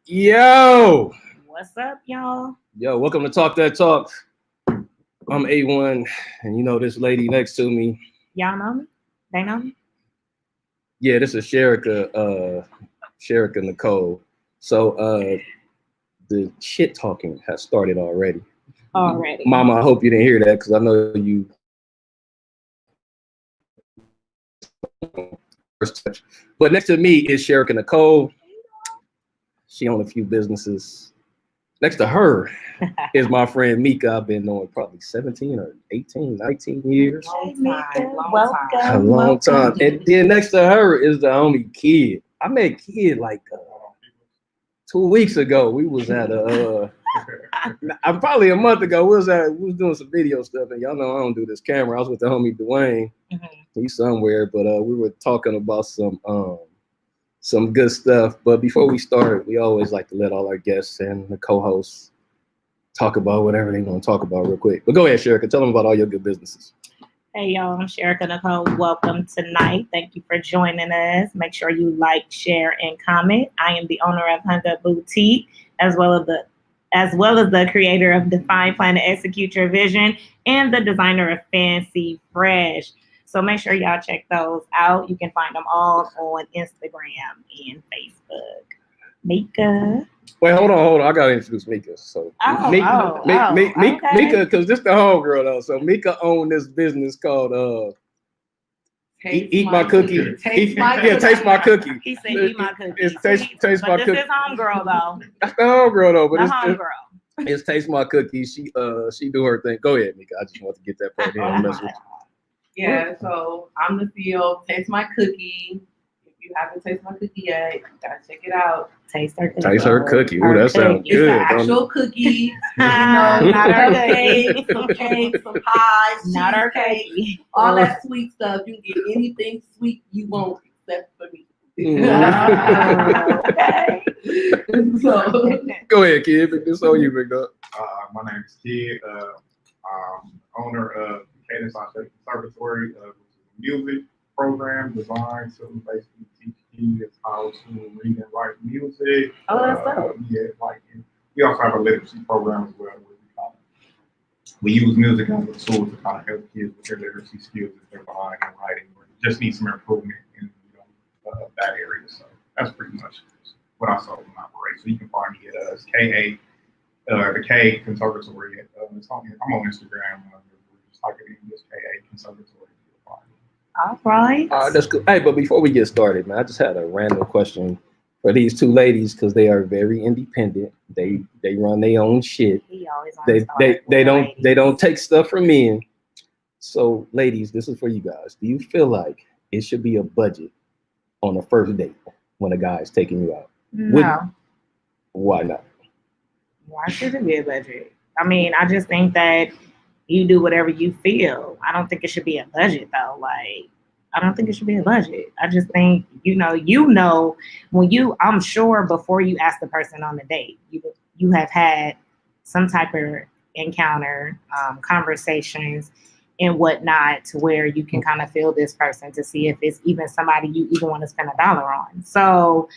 Yo, What's up, y'all? welcome to Talk That Talk. I'm A1, and you know this lady next to me. Y'all know me? They know me? Yeah, this is Sherika Nicole. So the shit talking has started already. Already. Mama, I hope you didn't hear that because I know you first touch. But next to me is Sherika Nicole. She owns a few businesses. Next to her is my friend Mika. I've been knowing probably 17 or 18, 19 years. Hey, Mika. A long time. And then next to her is the homie Kid. I met Kid like 2 weeks ago. We was at I'm probably a month ago. We was doing some video stuff, and y'all know I don't do this camera. I was with the homie Dwayne. He's somewhere, but we were talking about some good stuff. But before we start, we always like to let all our guests and the co-hosts talk about whatever they want to talk about real quick. But go ahead, Sherika. Tell them about all your good businesses. Hey, y'all. I'm Sherika Nicole. Welcome tonight. Thank you for joining us. Make sure you like, share, and comment. I am the owner of Hunger Boutique, as well as the creator of Define, Plan, and Execute Your Vision, and the designer of Fancy Fresh. So make sure y'all check those out. You can find them all on Instagram and Facebook. Mika. Wait, hold on. I gotta introduce Mika. So Mika, because this the homegirl though. So Mika owned this business called Eat My Cookie. Taste My Cookie. He said eat my cookie. It's taste my cookie. This is homegirl though. That's the homegirl though. But it's Taste My Cookie. She do her thing. Go ahead, Mika. I just want to get that part in. Yeah, so I'm the CEO of Taste My Cookie. If you haven't tasted my cookie yet, you gotta check it out. Taste her cookie. Taste her cookie. Ooh, that sounds good. It's an actual cookie. Not our cake. Some cake, some pies, not our cake, all that sweet stuff. You can get anything sweet you want except for me. Okay. So, go ahead, Kid. This on you, big dog. My name is Kid. I'm owner of Cadence Conservatory, music program designed to basically teach kids how to read and write music. Oh, that's dope. We also have a literacy program as well. We use music as a tool to kind of help kids with their literacy skills if they're behind in writing or just need some improvement in that area. So that's pretty much what I saw in operate. So you can find me at KA, the K Conservatory. I'm on Instagram. Just type it in this KA Conservatory. All right. That's cool. Hey, but before we get started, man, I just had a random question for these two ladies because they are very independent. They run their own shit. They don't take stuff from men. So, ladies, this is for you guys. Do you feel like it should be a budget on a first date when a guy is taking you out? No. Why not? Why should it be a budget? I mean, I just think that you do whatever you feel. I don't think it should be a budget though. I don't think it should be a budget. I just think, when I'm sure before you ask the person on the date, you have had some type of encounter, conversations and whatnot to where you can kind of feel this person to see if it's even somebody you even want to spend $1 on. So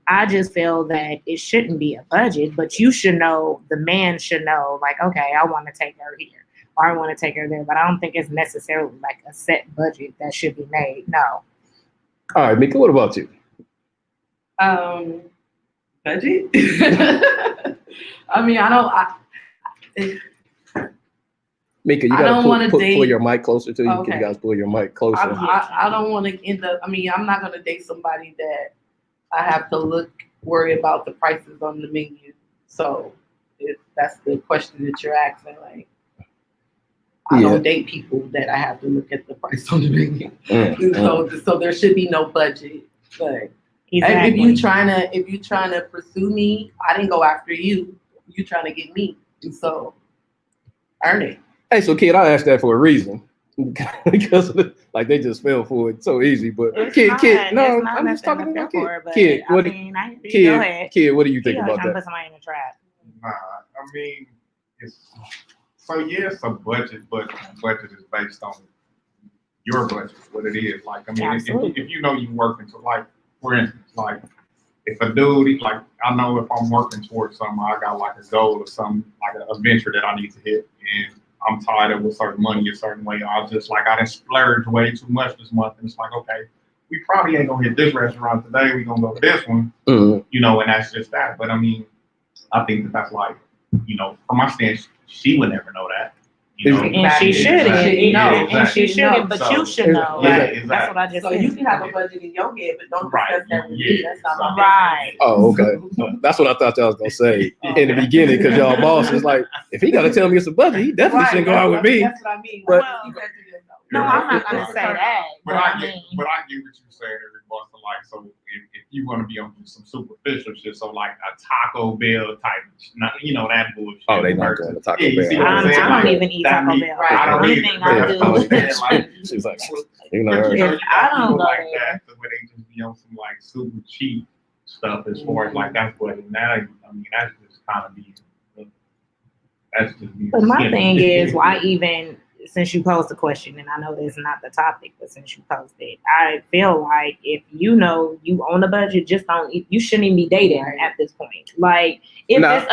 I just feel that it shouldn't be a budget, but you should know, the man should know, like, okay, I want to take her here. Or I want to take her there, but I don't think it's necessarily like a set budget that should be made. No. All right, Mika, what about you? Budget? I mean, Mika, you gotta pull your mic closer to you. Okay. Can you guys pull your mic closer? I don't want to end up. I mean, I'm not gonna date somebody that I have to worry about the prices on the menu. So if that's the question that you're asking, like. I don't date people that I have to look at the price on the menu. So there should be no budget. But if you trying to pursue me, I didn't go after you. You trying to get me. So earn it. Hey, so Kid, I asked that for a reason. Because they just fell for it so easy. But Kid, no, I'm just talking about Kid. Kid, Kid, what do you think about that? Put somebody in the trap. I mean, it's a budget, but budget is based on your budget, what it is. Like, I mean, if you know you working to, like, for instance, like, if a dude, like, I know if I'm working towards something, I got like a goal or something, like a venture that I need to hit, and I'm tied up with certain money a certain way. I done splurged way too much this month, and it's like, okay, we probably ain't gonna hit this restaurant today. We gonna go to this one, you know, and that's just that. But I mean, I think that that's like, you know, from my stance, she would never know that. You know, And she shouldn't, Exactly. and she shouldn't, but So, you should know. yeah, Right? exactly. That's what I just So said. you can have a budget in your head, but don't Right. discuss that with Yeah. me. That's not my Right. Oh, okay. That's what I thought y'all was gonna say in the beginning, because y'all boss is like, if he gotta tell me it's a budget, he definitely shouldn't go out with me. That's what I mean. But- No, I'm not gonna say that. But But I I get, mean, but I get what you're saying in regards to like, so if you want to be on some superficial shit, so like a Taco Bell type, not, you know, that bullshit. Oh, they not going to Taco Yeah, you see Bell. what I'm saying? I don't Like, even eat that Taco mean- Bell. Right. I don't The only either, thing but I that's do what I'm is saying, like, She's like, you know, but her. you know, If I don't people go like there. that, so where they just be on some like super cheap stuff as far as like that's what now. I mean, that's just kind of be. That's just. Being But my skinny. thing is, why even since you posed the question, and I know this is not the topic, but since you posed it, I feel like if you know you own a budget, just don't. You shouldn't even be dating at this point. Like if Nah.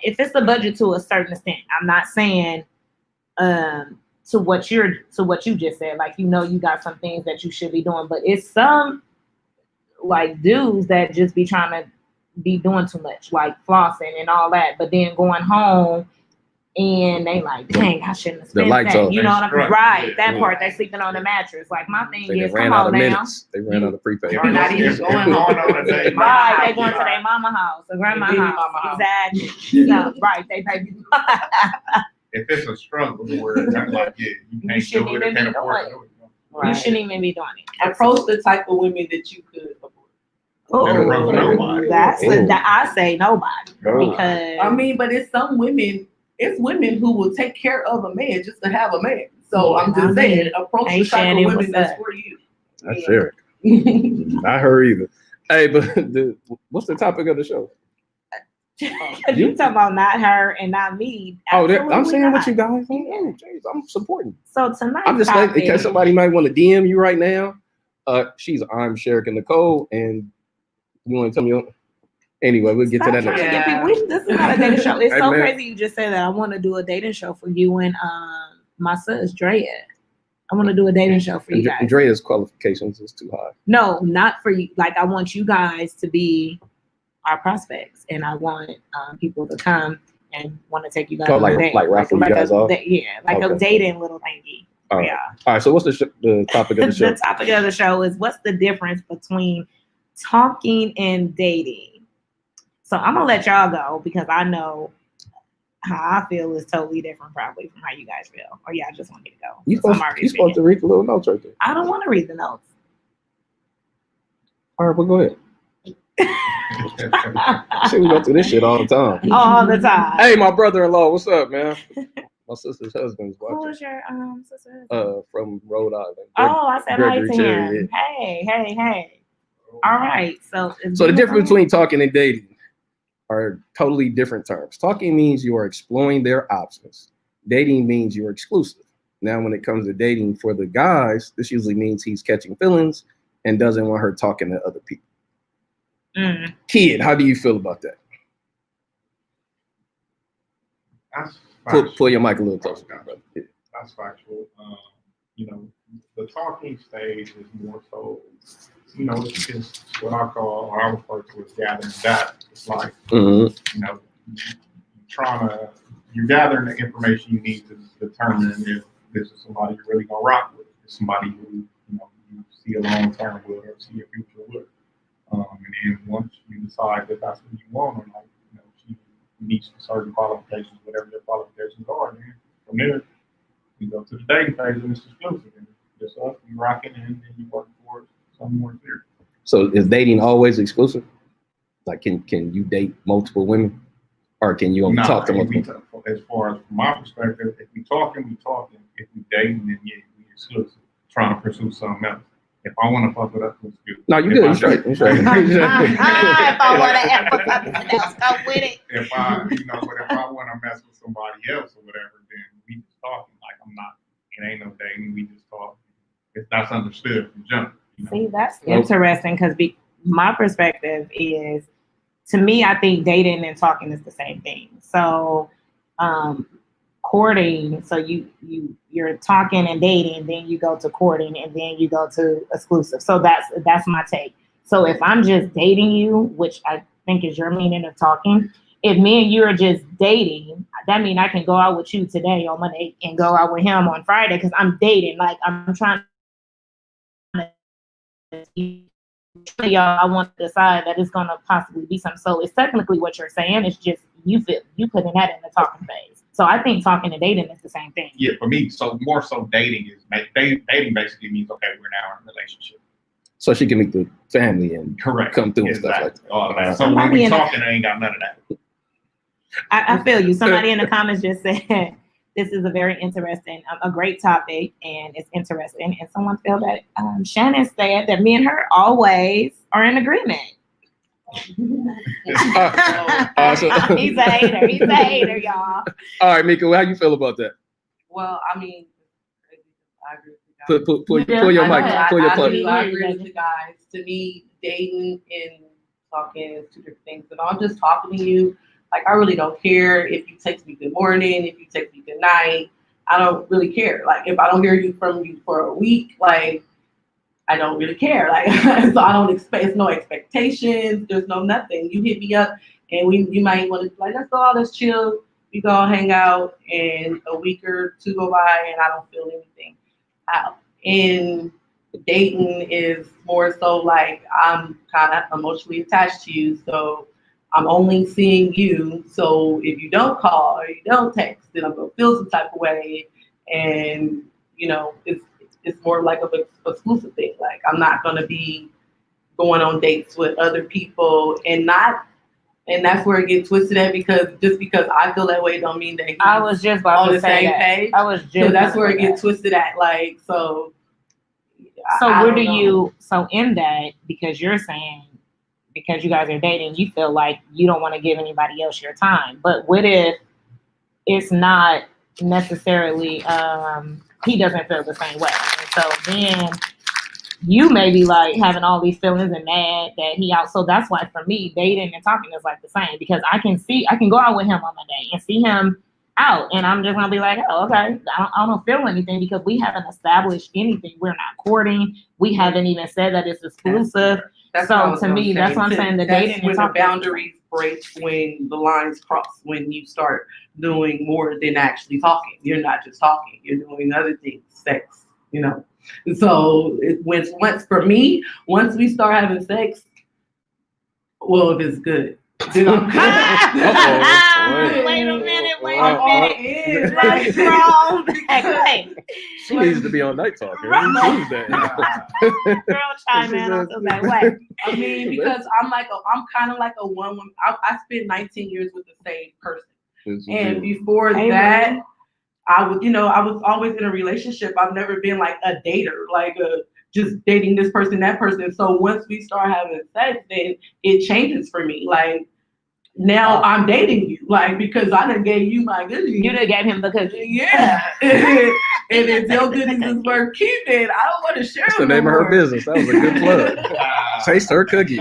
it's a budget to a certain extent, I'm not saying to what you just said. Like you know you got some things that you should be doing, but it's some like dudes that just be trying to be doing too much, like flossing and all that, but then going home. And they like, dang, I shouldn't have The spent lights that. off. You know what I mean? Right. Right. Yeah. That Yeah. part, they sleeping on the mattress. Like my thing They is, ran come out on of now. minutes. They ran out of prepaid. You're not even going on a date. Right, they going to their mama house or grandma Baby house. mama house. Exactly. Yeah, right. They baby. If it's a struggle where it's like, yeah, you can't shouldn't do it, even can't be afford doing to do it. Right. You shouldn't even be doing it. Approach the type of women that you could afford. Never broke nobody. That's Ooh. I say nobody Oh. because I mean, but it's some women. It's women who will take care of a man just to have a man. So I'm just saying, approach Hey, the type Shannon, of what's women that's up? for you. That's Eric. Not her either. Hey, but what's the topic of the show? Because you talking about not her and not me. Oh, I'm Absolutely saying not. what you guys. Oh, jeez, I'm supporting. So tonight, I'm just like, in case somebody might want to DM you right now. I'm Sherrick Nicole, and you want to tell me. Anyway, we'll get to that next. Yeah. This is not a dating show. It's Hey, so man. crazy you just said that. I want to do a dating show for you and my sis, Drea. I want to do a dating show for you guys. Andrea's qualifications is too high. No, not for you. Like I want you guys to be our prospects, and I want people to come and want to take you guys Oh, on like- a date. like raffle you guys off? Like a Okay. dating little thingy. All right. Yeah. All right. So what's the topic of the show? The topic of the show is what's the difference between talking and dating? So I'm gonna let y'all go because I know how I feel is totally different probably from how you guys feel. Or y'all just want me to go. You So I'm supposed, already you supposed to read the little notes right there. I don't want to read the notes. All right, well, go ahead. See, we go through this shit all the time. All the time. Hey, my brother-in-law, what's up, man? My sister's husband's Who watching. was your sister? From Rhode Island. Oh, I said hi Gregory to Cherry, him. Hey. All right. So So the difference between talking and dating are totally different terms. Talking means you are exploring their options. Dating means you're exclusive. Now, when it comes to dating for the guys, this usually means he's catching feelings and doesn't want her talking to other people. Kid, how do you feel about that? That's Pull factual. your mic a little closer, brother. Yeah. That's factual. You know, the talking stage is more so, you know, it's just what I call, or I refer to as gathering data. It's like, Mhm. you know, you're gathering the information you need to determine if this is somebody you're really gonna rock with, if somebody who, you know, you see a long term with or see a future with. And then once you decide that that's what you want, or like, you know, she meets certain qualifications, whatever their qualifications are, then from there, you go to the dating phase and it's exclusive. And just us, you rocking and then you work towards something more serious. So is dating always exclusive? Like, can you date multiple women, or can you only talk to multiple? As far as from my perspective, if we talking, we talking. If we dating, then yeah, we exclusive. Trying to pursue something else. If I want to fuck it up, let's do it. No, you If good. I You straight. You straight. If I want to have something else, come with it. If I, you know, but if I want to mess with somebody else or whatever, then we just talking. Like I'm not. It ain't no dating. We just talking. That's understood from jump. You know? See, that's interesting because my perspective is, to me, I think dating and talking is the same thing. So courting, so you're talking and dating, then you go to courting, and then you go to exclusive. So that's my take. So if I'm just dating you, which I think is your meaning of talking, if me and you are just dating, that means I can go out with you today on Monday and go out with him on Friday, because I'm dating. Like, I'm trying to, y'all, I want to decide that it's going to possibly be something. So it's technically what you're saying. It's just you putting that in the talking phase. So I think talking and dating is the same thing. Yeah, for me, so more so dating basically means, okay, we're now in a relationship. So she can meet the family and Correct. come through Exactly. and stuff like that. So when we talking, I ain't got none of that. I feel you. Somebody in the comments just said this is a very interesting, a great topic, and it's interesting. And someone felt that Shannon said that me and her always are in agreement. So, He's a hater. He's a hater, y'all. All right, Mika, how you feel about that? Well, I mean, I agree with you guys. Pull your mic, pull your plug. I agree with you guys. To me, dating and talking is two different things. And I'm just talking to you. Like, I really don't care if you text me good morning, if you text me good night. I don't really care. Like, if I don't hear from you for a week, like, I don't really care. Like, so I don't expect, no expectations. There's no nothing. You hit me up, and you might want to, like, let's go, let's chill. We go hang out, and a week or two go by, and I don't feel anything out. And dating is more so like, I'm kind of emotionally attached to you, so I'm only seeing you. So if you don't call or you don't text, then I'm gonna feel some type of way. And it's more like an exclusive thing. Like, I'm not gonna be going on dates with other people, and that's where it gets twisted at, because just because I feel that way don't mean that he's I was just about on to the say same that. page. I was just so that's where it that. gets twisted at. Like, so. So I where don't do know. you? So in that, because you're saying, because you guys are dating, you feel like you don't want to give anybody else your time. But what if it's not necessarily, he doesn't feel the same way? And so then you may be like having all these feelings and mad that he out. So that's why for me, dating and talking is like the same, because I can go out with him on Monday and see him out, and I'm just gonna be like, oh, okay, I don't feel anything, because we haven't established anything. We're not courting. We haven't even said that it's exclusive. That's So what I was to gonna me, say. that's what I'm saying. The That's dating when and the talking. boundaries break, when the lines cross, when you start doing more than actually talking. You're not just talking. You're doing other things, sex. So once for me, once we start having sex, well, if it's good, then I'm good. Wait a minute. Like, Wait. She needs to be on Night Talk. Right. Tuesday. Girl, chime in on that way. I mean, because I'm kind of like a one woman. I spent 19 years with the same person, and before that, I was always in a relationship. I've never been like a dater, like just dating this person, that person. So once we start having sex, then it changes for me. Like, now I'm dating you, like, because I done gave you my goodies. You done gave him the cookie. Yeah. And if your goodies is worth keeping, I don't want to share That's them. the name of her more. business. That was a good plug. Taste her cookie.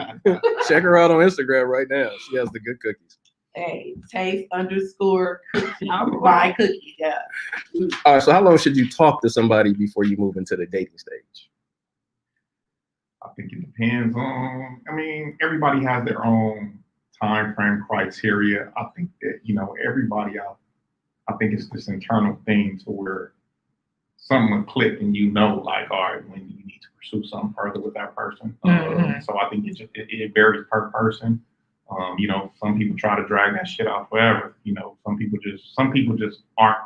Check her out on Instagram right now. She has the good cookies. Hey, taste_cookie. My cookie, yeah. All right, so how long should you talk to somebody before you move into the dating stage? I think it depends on, everybody has their own time frame criteria. I think that, everybody out, I think it's this internal thing to where someone click and like, all right, when you need to pursue something further with that person. So I think it varies per person. Some people try to drag that shit out forever. Some people just aren't.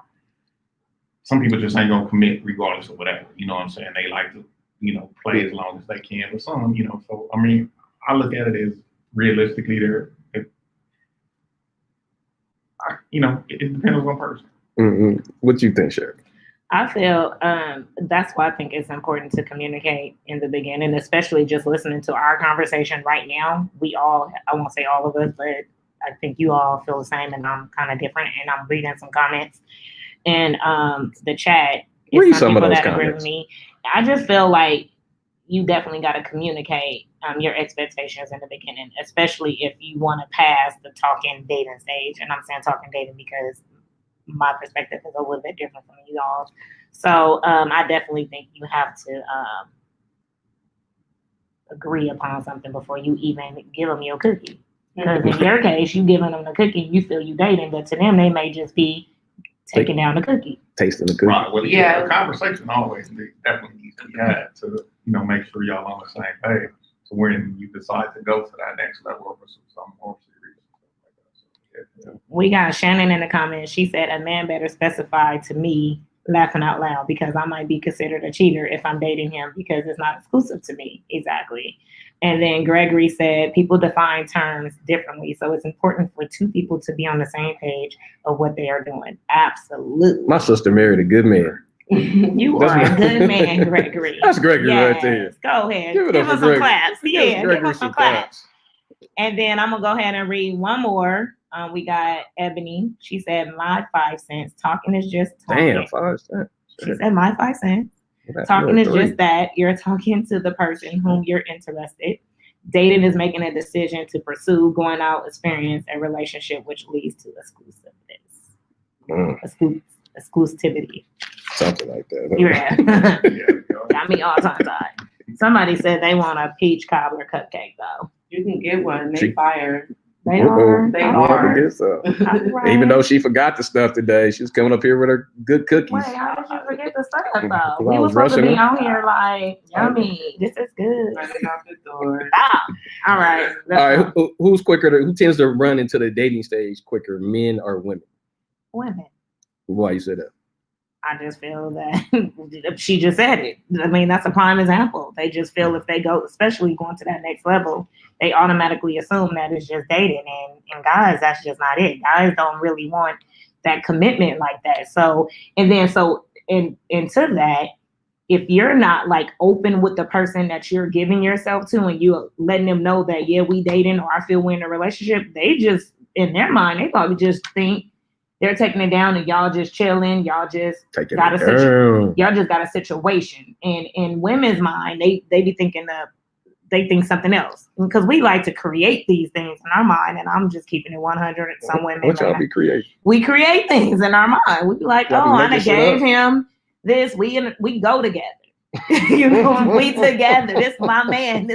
Some people just ain't gonna commit regardless of whatever. You know what I'm saying? They like to, play as long as they can. But some, so I look at it as realistically, it depends on one person. Mm-hmm. What do you think, Sherry? I feel that's why I think it's important to communicate in the beginning, especially just listening to our conversation right now. We all, I won't say all of us, but I think you all feel the same, and I'm kind of different. And I'm reading some comments in the chat. Read some of people those that agree comments. with me. I just feel like you definitely got to communicate your expectations in the beginning, especially if you want to pass the talking dating stage. And I'm saying talking dating because my perspective is a little bit different from you all. So I definitely think you have to agree upon something before you even give them your cookie. Because in your case, you giving them the cookie, you feel you dating, but to them, they may just be taking down the cookie. Tasting the cookie. Right. Well, yeah, a conversation always definitely needs to be had to, make sure y'all on the same page. So when you decide to go to that next level or something more serious. So, yeah. We got Shannon in the comments. She said, a man better specify to me, laughing out loud, because I might be considered a cheater if I'm dating him because it's not exclusive to me. Exactly. And then Gregory said, people define terms differently. So it's important for two people to be on the same page of what they are doing. Absolutely. My sister married a good man. You are a good man, Gregory. That's Gregory right there. Go ahead. Give Give us some claps. Yeah, give Gregory us some claps. And then I'm going to go ahead and read one more. We got Ebony. She said, my 5 cents. Talking is just talking. Damn, 5 cents. She said, my 5 cents. Talking is just that. You're talking to the person whom you're interested. Dating is making a decision to pursue, going out, experience a relationship, which leads to exclusivity. Something like that. Yeah. Got me all tongue-tied. Somebody said they want a peach cobbler cupcake, though. You can get one. They fire. They are. They are. Right. Even though she forgot the stuff today, she was coming up here with her good cookies. Wait, how did you forget the stuff, though? We was supposed to be on here like, yummy. This is good. Running out the door. Stop. All right. All right. Who's quicker? Who tends to run into the dating stage quicker, men or women? Women. Why you say that? I just feel that she just said it. I mean, that's a prime example. They just feel if they go, especially going to that next level, they automatically assume that it's just dating. And guys, that's just not it. Guys don't really want that commitment like that. So, into that, if you're not like open with the person that you're giving yourself to and you letting them know that, yeah, we dating or I feel we're in a relationship, they just, in their mind, they probably just think they're taking it down and y'all just chilling. Y'all just got a situation. And in women's mind, they be thinking they think something else because we like to create these things in our mind. And I'm just keeping it 100. Some women, what y'all be creating? We create things in our mind. We be like, I gave him this. We go together. We together. This is my man.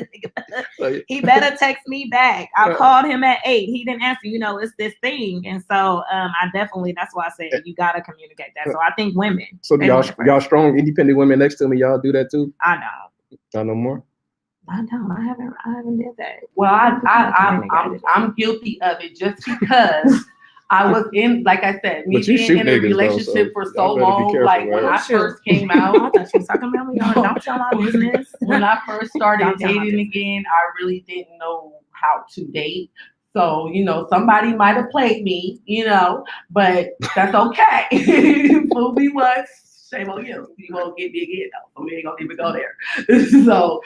He better text me back. I called him at 8. He didn't answer. It's this thing. And so I definitely, that's why I said you gotta communicate that. So I think women. So y'all strong, independent women next to me, y'all do that too? I know. Y'all know more? I don't. I haven't did that. Well, I'm guilty of it just because I was in, like I said, me being in a relationship for so long. Like when I first came out, I thought you was talking about me. Don't tell my business. When I first started dating again, I really didn't know how to date. So, somebody might have played me, but that's okay. Fool me once, shame on you. You won't get me again, though. So we ain't gonna even go there. So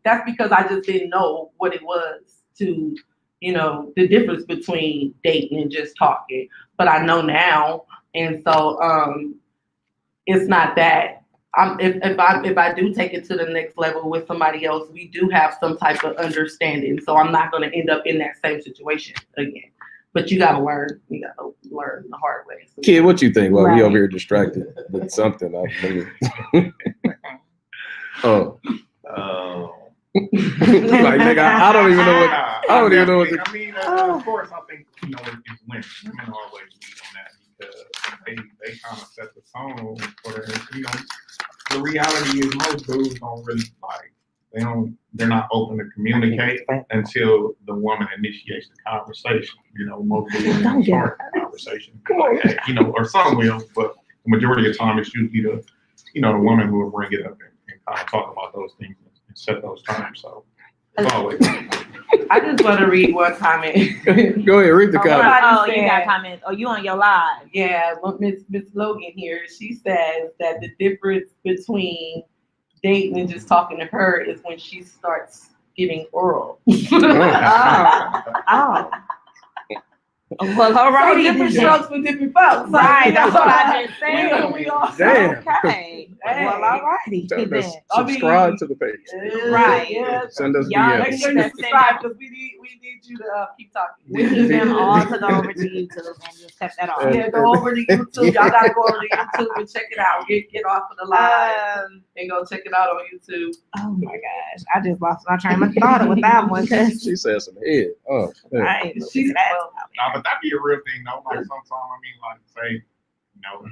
that's because I just didn't know what it was to, the difference between dating and just talking. But I know now, and so it's not that. If I do take it to the next level with somebody else, we do have some type of understanding. So I'm not going to end up in that same situation again. But you got to learn. You got to learn the hard way. So, Kid, what you think? Well, we over here distracted with something. Like, nigga, I don't even know what. I don't even know what. I mean, of course, I think it's women. Women always lead on that because they kind of set the tone for their. The reality is most dudes don't really they're not open to communicate until the woman initiates the conversation. Most dudes don't start the conversation. Like, hey, or some will, but the majority of the time it's usually the woman who will bring it up and kind of talk about those things and set those terms. So it's always. I just want to read one comment. Go ahead, read the comment. You got comments. Oh, you on your live? Yeah, Miss Logan here. She says that the difference between dating and just talking to her is when she starts giving oral. Well, all right. So different strokes for different folks. Right, that's what I just said. We all damn. Okay. Hey. Well, all righty. Tell them to then. subscribe to the page. Right. Yeah. Send us Y'all Make DMs. sure you subscribe because we need you to keep talking. We need them all to go over to YouTube and just cut that off. Yeah, go over to YouTube. Y'all gotta go over to YouTube and check it out. Get off of the live and go check it out on YouTube. Oh my gosh, I just lost my train of thought with that one because She said some head. Oh, man. I ain't She- looking at Nah, but that be a real thing though. Like sometimes, I mean, like say, you know,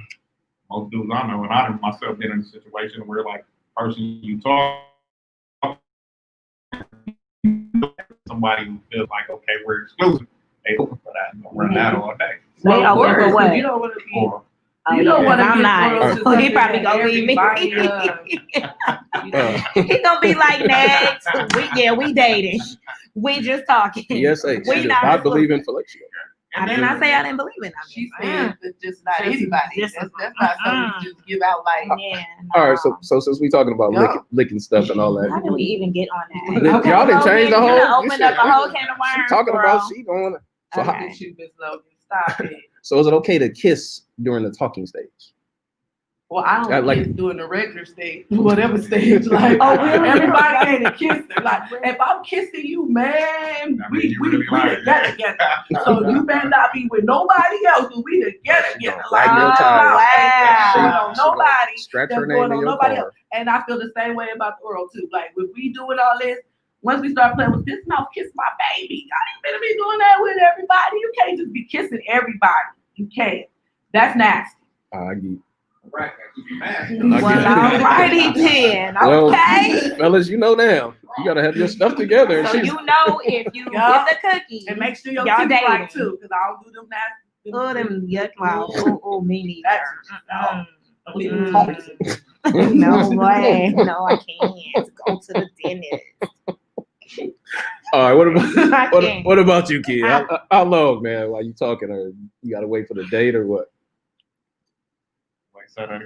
most dudes I know, and I myself been in a situation where like person you talk somebody who feels like okay, we're exclusive. They open for that. Don't run that all day. They open for Of course, what? You don't want to be. Or You don't want to I'm get not. girls to He probably gonna leave me. He gonna be like, next. We dating. We just talking. PSA. We She does not not believe in fellatio. I did not say I didn't believe in She him. said that just not Just- anybody. just- That's not something you just give out like. Yeah. All right, so since we talking about Yeah. licking stuff and all How that, did we even get on that? Th- y'all done changed the You whole- done opened up a whole can of she worms. talking bro. about she going. So, Look how, Okay. at you, Miss Logan. Stop it. so is it okay to kiss during the talking stage? Well, I I don't like- kiss during the regular stage, whatever stage. Like, Oh, really? everybody ain't a kisser. Like, if I'm kissing you, man, I mean, we you really like together. So you better not be with nobody else. Cause we together. She gonna Like, drag your no, tires. ain't Wow. going on nobody. Scratch That's her name going in on your nobody car. else. And I feel the same way about the world too. Like, when we doing all this, once we start playing with this mouth, kiss my baby. I ain't gonna be doing that with everybody. You can't just be kissing everybody. You can't. That's nasty. I get. right, that's I Well, get it. all righty then. Well, Okay. fellas, you know now. You gotta have your stuff together. And So she's you know if you Yeah. get the cookie, And make sure your Y'all teeth dating. right too, because I don't do them nasty. oh them yuck mouth. Oh me That's- neither. Don't even talk to me. No way. No, I can't. Go to the dentist. all right. What about I can't. what about you, kid? How long, man? While you talking, or you gotta wait for the date, or what? Like say that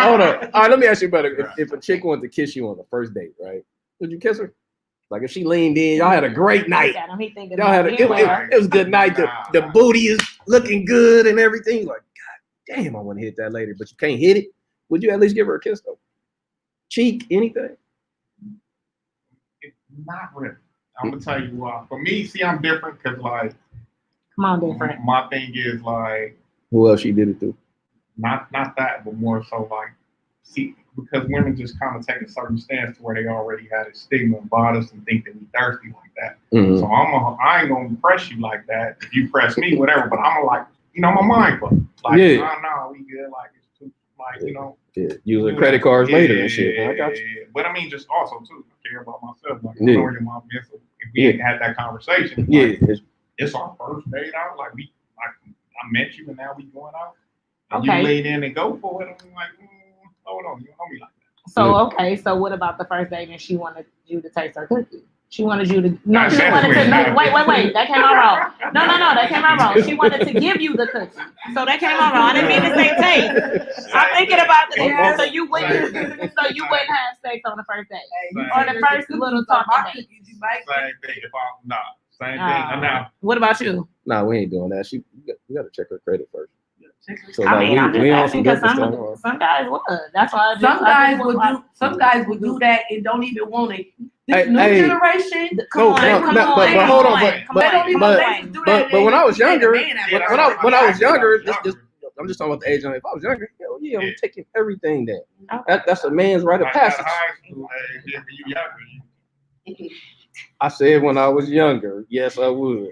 Hold on. All right, let me ask you better. If a chick wanted to kiss you on the first date, right? Would you kiss her? Like if she leaned in, y'all had a great night. Got him, he thinking Y'all had about it was a good night. The booty is looking good and everything. Like, God damn, I want to hit that later, but you can't hit it. Would you at least give her a kiss though? Cheek, anything? Not really. I'm gonna tell you why. For me, see, I'm different because like Come on, different. my thing is like Who else she did it to? not that, but more so like see because women just kind of take a certain stance to where they already had a stigma about us and think that we thirsty like that. Mhm. So I ain't gonna press you like that. If you press me, whatever. But I'm like, I'm a mindful. Like, Yeah. no, we good. Like it's too like Yeah, using credit cards later and shit. Yeah, I got you. yeah. But I mean, just also too, I care about myself. Like, Yeah. I know you're my man, so if we ain't had that conversation, Yeah, like, it's our first date out. Like I met you and now we going out. And Okay. you laid in and go for it. I'm like, hold on, you don't know me like that. So okay, so what about the first date and she wanted you to taste her cookie? She wanted you to she That's wanted to weird. no, wait, that came out wrong. No, that came out wrong. She wanted to give you the cookie. So that came out wrong. I didn't mean to say taste. I'm thinking about the Yeah. so you wouldn't have sex on the first date. Hey, Or the first little talking my date. cookies, you might Same thing. If I'm same thing. Oh. Now What about you? Nah, we ain't doing that. We got to check her credit first. So I like, mean, I'm just we on asking some because different stuff. some guys would. That's why Some guys would do that and don't even want it. This Hey, new hey. generation, Come on, but they hold don't on, want- but they don't even but- they just do but that. when I was They younger, get a man out of it. when I was younger, Yeah. I'm just talking about the age. If I was younger, hell yeah, I'm Yeah. taking everything down. Okay. That's a man's rite of like passage. high school, hey, if you younger, I said when I was younger, yes, I would.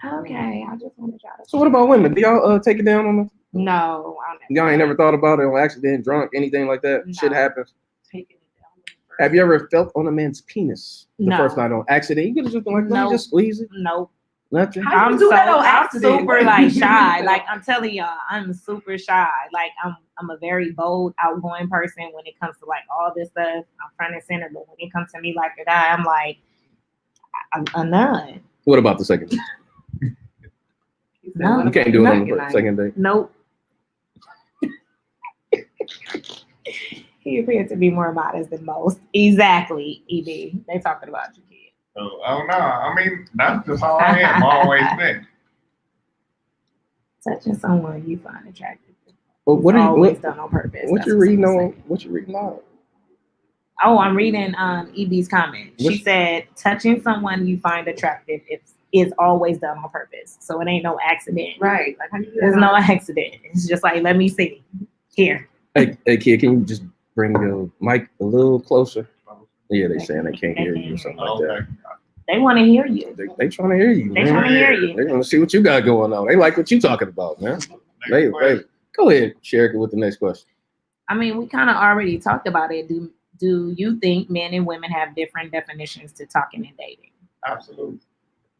Okay, I just wanted y'all to. So what about women? Do y'all take it down on them? No, Y'all ain't never thought about it on accident, drunk, anything like that? No. Shit happens. Taking it down. Have you ever felt on a man's penis the No. first night on accident? You could have just been like, let me No. just squeeze it. Nope. Nothing. How you do that on accident? super like shy. Like I'm telling y'all, I'm super shy. Like I'm a very bold, outgoing person when it comes to like all this stuff. I'm front and center, but when it comes to me like that, I'm like I'm a nun. What about the second? No. You can't do it on the Nothing. second day. Nope. He appeared to be more modest than most. Exactly, EB. They talking about you, kid. so I don't know. I mean, that's just how I am. I always been. Touching someone you find attractive. Well, what It's are you? always What, done on purpose. what That's you what reading someone on? said. What you reading on? Oh, I'm reading EB's comment. She Which- said, touching someone you find attractive is always done on purpose. So it ain't no accident. Right. Like, how you There's no accident. It's just like, let me see. Here. Hey, kid, can you just bring your mic a little closer? Yeah, they saying they can't hear you or something like that. They want to hear you. They trying to hear you, They man. trying to hear you. They want to see what you got going on. They like what you talking about, man. They go ahead, Sherika, with the next question. I mean, we kind of already talked about it. Do you think men and women have different definitions to talking and dating? Absolutely.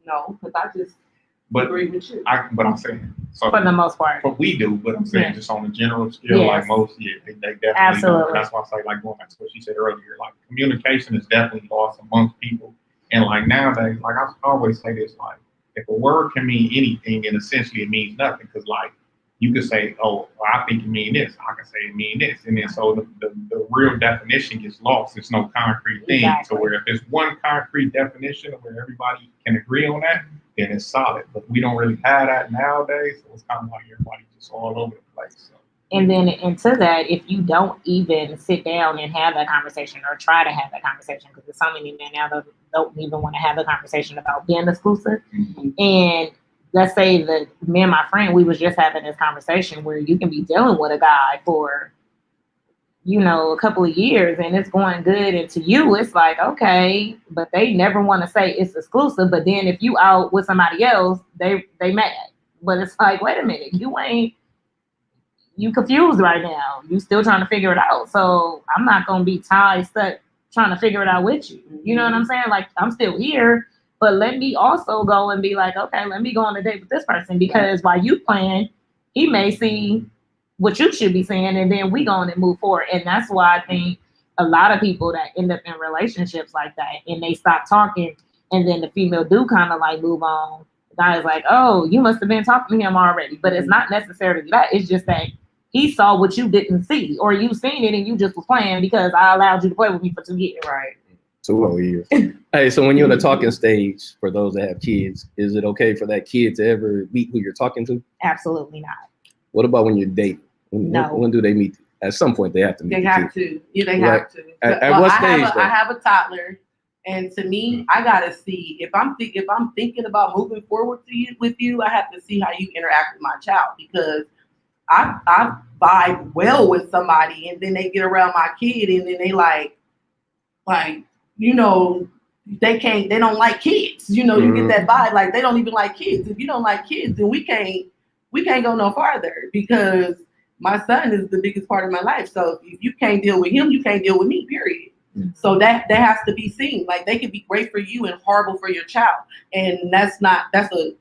No, because I just But agree with you. but I'm saying, so For the most part. but we do, but I'm saying Yeah. just on a general scale, Yes. like most, yeah, they definitely Absolutely. don't. And that's why I say, like, going back to what she said earlier, like, communication is definitely lost amongst people. And like nowadays, like I always say this, like, if a word can mean anything, and essentially it means nothing, because like you could say, oh, well, I think it mean this, I can say it mean this, and then so the real definition gets lost. It's no concrete thing. Exactly. So where if there's one concrete definition where everybody can agree on that, then it's solid. But we don't really have that nowadays, so it's kind of like everybody just all over the place. So. And then into that, if you don't even sit down and have that conversation or try to have that conversation, because there's so many men now that don't even want to have a conversation about being exclusive. Mm-hmm. And let's say that me and my friend, we was just having this conversation where you can be dealing with a guy for, a couple of years and it's going good. And to you, it's like, okay, but they never want to say it's exclusive. But then if you out with somebody else, they mad. But it's like, wait a minute, you confused right now. You still trying to figure it out. So I'm not going to be stuck trying to figure it out with you. You know what I'm saying? Like, I'm still here, but let me also go and be like, okay, let me go on a date with this person, because while you playing, he may see what you should be saying, and then we go on and move forward. And that's why I think a lot of people that end up in relationships like that, and they stop talking, and then the female do kind of like move on. The guy's like, oh, you must have been talking to him already. But it's not necessarily that. It's just that he saw what you didn't see, or you seen it and you just was playing because I allowed you to play with me for 2 years. Right. 2 whole years. Hey, so when you're in the talking stage, for those that have kids, is it okay for that kid to ever meet who you're talking to? Absolutely not. What about when you're dating? When do they meet? At some point, they have to meet. They have to. Yeah, they have to. At what stage? I have a toddler, and to me, I gotta see if I'm thinking about moving forward with you. I have to see how you interact with my child, because I vibe well with somebody, and then they get around my kid, and then they like they don't like kids. You get that vibe, like they don't even like kids. If you don't like kids, then we can't go no farther, because my son is the biggest part of my life. So if you can't deal with him, you can't deal with me, period. So that has to be seen. Like, they could be great for you and horrible for your child. And that's a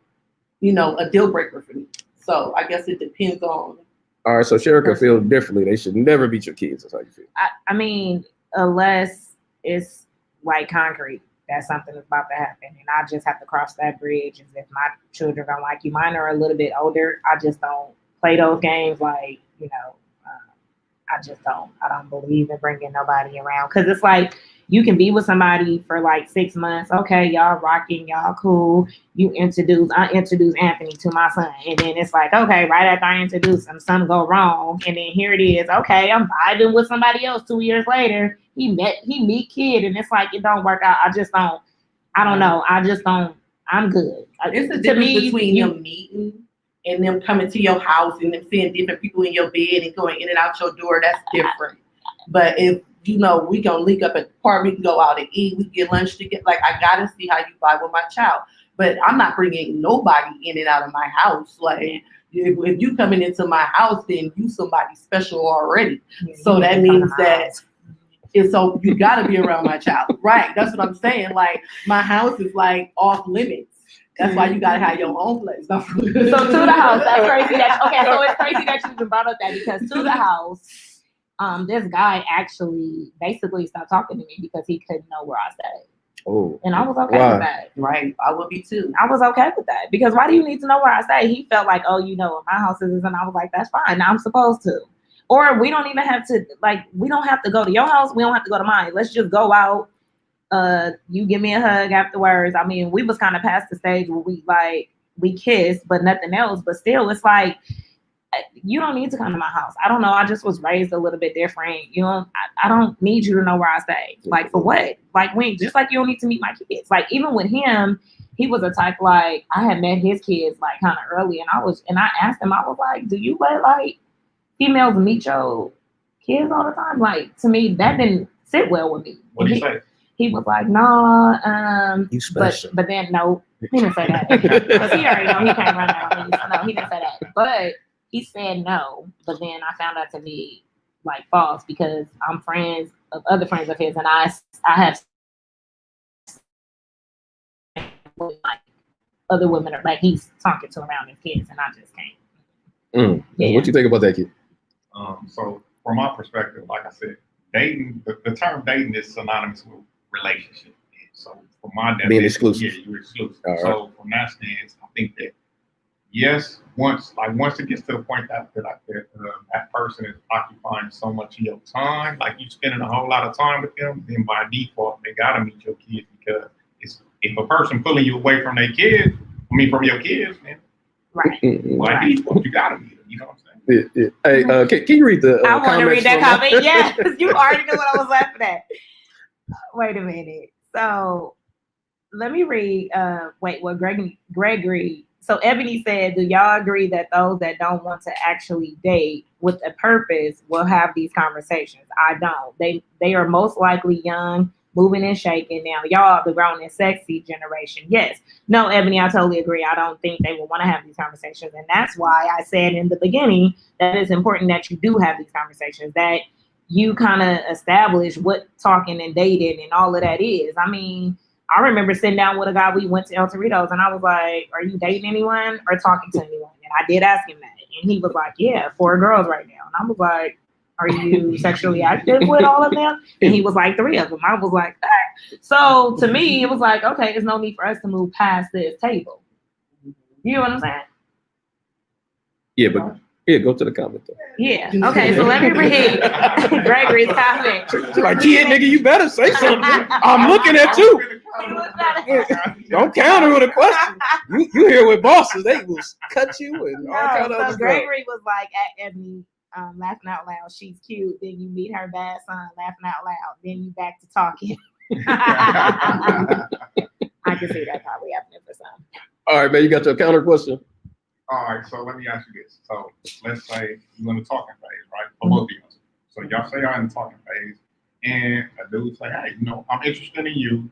deal breaker for me. So I guess it depends on. All right, so Sherika feels differently. They should never beat your kids. That's how you feel. I mean, unless it's like concrete that something is about to happen, and I just have to cross that bridge. As if my children don't like you. Mine are a little bit older. I just don't play those games. Like, I just don't. I don't believe in bringing nobody around, because it's like you can be with somebody for like 6 months. Okay, y'all rocking, y'all cool. I introduce Anthony to my son, and then it's like, okay, right after I introduce him, something go wrong, and then here it is. Okay, I'm vibing with somebody else 2 years later. He meet kid, and it's like it don't work out. I don't know. I'm good. It's the difference between them meeting and them coming to your house and them seeing different people in your bed and going in and out your door. That's different. But if we gonna link up at the park, we can go out and eat, we can get lunch together. Like, I gotta see how you vibe with my child. But I'm not bringing nobody in and out of my house. Like, if you coming into my house, then you somebody special already. So that means that. And so you gotta be around my child, right? That's what I'm saying. Like, my house is like off limits. That's why you gotta have your own place. So to the house. That's crazy. So it's crazy that you even brought up that, because to the house, this guy actually basically stopped talking to me because he couldn't know where I stayed. Oh, and I was okay with that. Right, I would be too. I was okay with that, because why do you need to know where I stay? He felt like, oh, what my house is, and I was like, that's fine. Now I'm supposed to. Or we don't even have to, we don't have to go to your house. We don't have to go to mine. Let's just go out. You give me a hug afterwards. I mean, we was kind of past the stage where we kissed, but nothing else. But still, it's like, you don't need to come to my house. I don't know. I just was raised a little bit different. You know, I don't need you to know where I stay. Like, for what? Like, when, just like you don't need to meet my kids. Like, even with him, he was a type, like, I had met his kids like kind of early, and I asked him, I was like, do you let like females meet your kids all the time? Like, to me, that didn't sit well with me. What did he say? He was like, no, You special. but then no, he didn't say that. Because he already know he can't run out. No, he didn't say that. But he said no. But then I found out to be like false, because I'm friends of other friends of his, and I have like other women like he's talking to around his kids, and I just can't. Yeah. What you think about that, kid? So from my perspective, like I said, dating, the term dating is synonymous with relationship. And so from my definition, Being exclusive. yeah, you're exclusive. All right. So from that stance, I think that yes, once it gets to the point that that person is occupying so much of your time, like you spending a whole lot of time with them, then by default they gotta meet your kids, because if a person pulling you away from their kids, from your kids, man, Right. by default you gotta meet them. You know what I'm saying? Yeah. Hey, can you read the? I want to read that comments comment. Yes, you already knew what I was laughing at. Wait a minute. So let me read. What Gregory. So Ebony said, "Do y'all agree that those that don't want to actually date with a purpose will have these conversations?" I don't. They are most likely young, moving and shaking. Now, y'all, the grown and sexy generation. Yes. No, Ebony, I totally agree. I don't think they will want to have these conversations. And that's why I said in the beginning that it's important that you do have these conversations, that you kind of establish what talking and dating and all of that is. I mean, I remember sitting down with a guy, we went to El Torito's, and I was like, are you dating anyone or talking to anyone? And I did ask him that. And he was like, yeah, 4 girls right now. And I was like, are you sexually active with all of them? And he was like, 3 of them. I was like, ah. So to me, it was like, okay, there's no need for us to move past this table. You know what I'm saying? Yeah, but go to the comment though. Yeah. Okay, so let me read Gregory's comment. Like, kid, nigga, you better say something. I'm looking at you. Don't counter with a question. You here with bosses, they will cut you and all kind of other So stuff. Gregory was like at Ebony, laughing out loud. She's cute. Then you meet her bad son, laughing out loud. Then you back to talking. I can see that probably happening for some. All right, man, you got your counter question? All right, so let me ask you this. So let's say you're in the talking phase, right? For both of you. So y'all say y'all in the talking phase, and a dude say, hey, I'm interested in you,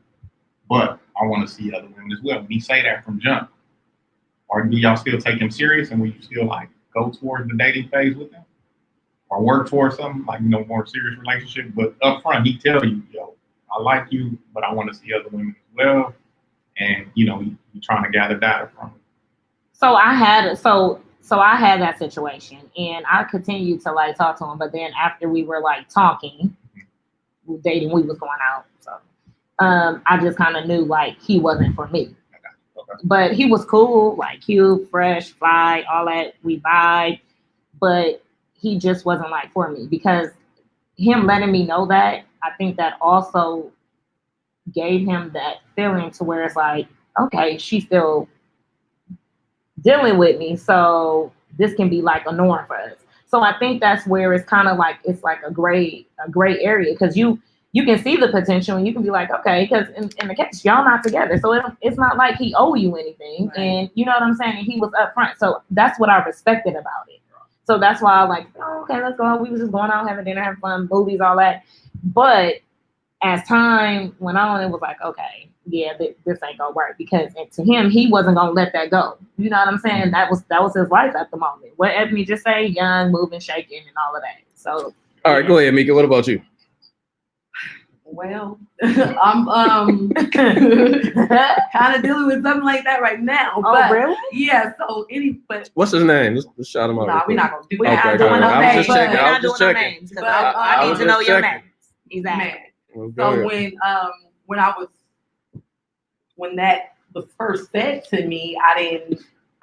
but I want to see other women as well. And he say that from jump. Or do y'all still take him serious, and will you still like go towards the dating phase with him? Or work towards something like, more serious relationship, but up front he tell you, yo, I like you, but I want to see other women as well. And you're trying to gather data from it. So I had that situation, and I continued to like talk to him. But then after we were like talking, dating, we was going out. So I just kind of knew like he wasn't for me. Okay. But he was cool, like cute, fresh, fly, all that. We vibed, but he just wasn't like for me, because him letting me know that, I think that also gave him that feeling to where it's like, okay, she's still dealing with me, so this can be like a norm for us. So I think that's where it's kind of like, it's like a gray area, because you can see the potential and you can be like, okay, because in the case y'all not together, so it's not like he owe you anything, right. And you know what I'm saying, and he was upfront, so that's what I respected about it. So that's why I like, oh, okay, let's go. We was just going out, having dinner, having fun, movies, all that. But as time went on, it was like, okay, yeah, this ain't gonna work, because to him, he wasn't gonna let that go. You know what I'm saying? That was his life at the moment. What Ebony just say, young, moving, shaking, and all of that. So, all right, go ahead, Mika. What about you? Well, I'm kind of dealing with something like that right now. Oh, but really? Yeah. So what's his name? Let's shout him out. Nah, we're not gonna do We're that. not doing no names. We're not doing no names, because I need to know your name. Exactly. So when that was first said to me, I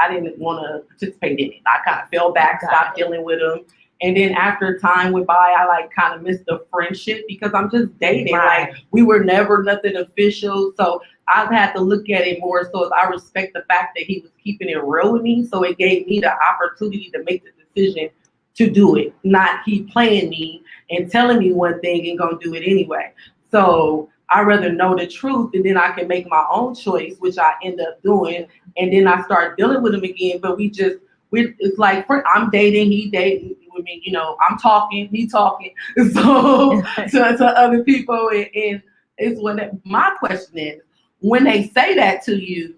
didn't want to participate in it. I kind of fell back, stopped dealing with him. And then after time went by, I like kind of missed the friendship, because I'm just dating. Right. Like, we were never nothing official. So I've had to look at it more so as I respect the fact that he was keeping it real with me. So it gave me the opportunity to make the decision to do it, not keep playing me and telling me one thing and gonna do it anyway. So I rather know the truth, and then I can make my own choice, which I end up doing, and then I start dealing with him again. But it's like I'm dating, he dating. I mean, you know, I'm talking, he talking, so to other people, and it's my question is, when they say that to you,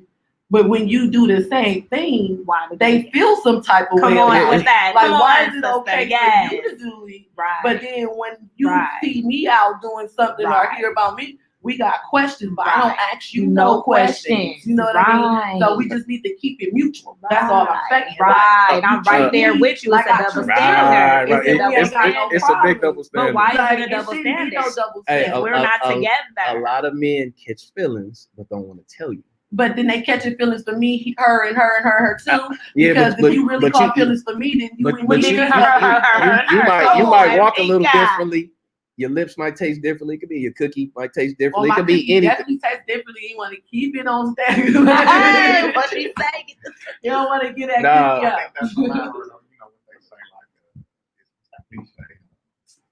but when you do the same thing, why they feel some type of way? Come on with that. Like, Come why on, is it sister. okay Yes. for you to do it? Right. But then when you Right. see me out doing something Right. or hear about me, we got questions, but I Right. don't ask you no questions. You know what I mean? So we just need to keep it mutual. That's all I'm saying. Right. Like, I'm right there with you. It's a double standard. Right. It's a big double standard. But why Like, is it a double standard? No double Hey, standard. We're not a together. lot of men catch feelings but don't want to tell you. But then they catching feelings for me, her too. Yeah, because but if you really caught feelings for me, then you but wouldn't you be might walk a little differently. Your lips might taste differently. It could be your cookie might taste differently. Well, it could be anything. Definitely taste differently. You want to keep it on stack. Hey, what she say? You don't want to get that Nah. cookie I up. think that's a matter of, you know, what they say, like, it's a cliche,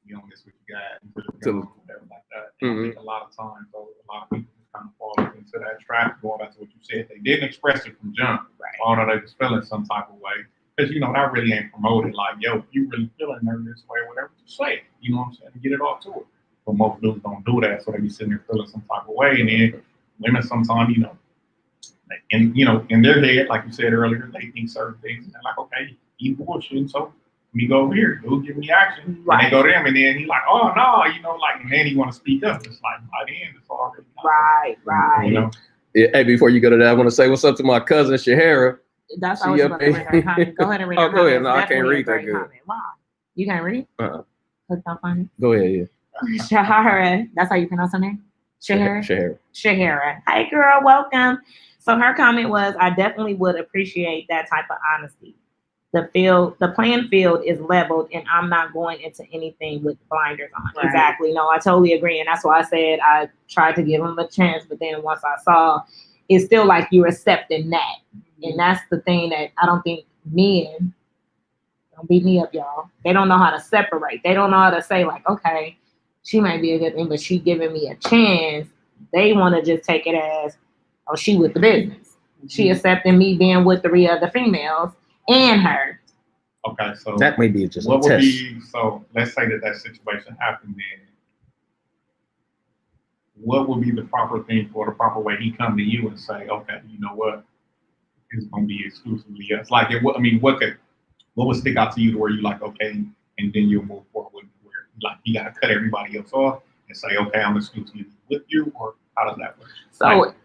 you don't miss what you got until it's gone, whatever like that. And I think a lot of times, though, a lot of people just kind of fall into that trap, going back to what you said. They didn't express it from jump. Right. Or they was feeling some type of way. Because, you know, that really ain't promoted. Like, yo, if you really feeling nervous way, whatever, just say it. You know what I'm saying? And get it off to it. But most dudes don't do that, so they be sitting there feeling some type of way. And then women sometimes, you know, in their head, like you said earlier, they think certain things, and they're like, okay, you bullshitting, so let me go over here. Dude, give me action. Right. And they go to them, and then he's like, oh no, you know, like, and then he want to speak up. It's like, by the end, it's already Right. You know. Yeah, hey, before you go to that, I want to say what's up to my cousin Shahara. That's how I was about to read her comment. Go ahead and read her Oh, go ahead. comment. No, I It's can't definitely read a that great good. comment. Why? You can't read? Click on funny. Go ahead, yeah. Shahara. That's how you pronounce her name? Shahara. Shahara. Hi, girl. Welcome. So her comment was, I definitely would appreciate that type of honesty. The playing field is leveled, and I'm not going into anything with blinders on. Right. Exactly. No, I totally agree. And that's why I said I tried to give him a chance, but then once I saw, it's still like you're accepting that. And that's the thing that I don't think men, don't beat me up, y'all. They don't know how to separate. They don't know how to say, like, okay, she might be a good thing, but she giving me a chance. They want to just take it as, oh, she with the business. She accepting me being with 3 other females and her. Okay, so That may be just what a would test. be, so let's say that situation happened, then what would be the proper thing for the proper way he come to you and say, okay, you know what, it's gonna be exclusively us. Like, what would stick out to you to where you like, okay, and then you'll move forward where like you gotta cut everybody else off and say, okay, I'm exclusively with you, or how does that work? So, Like,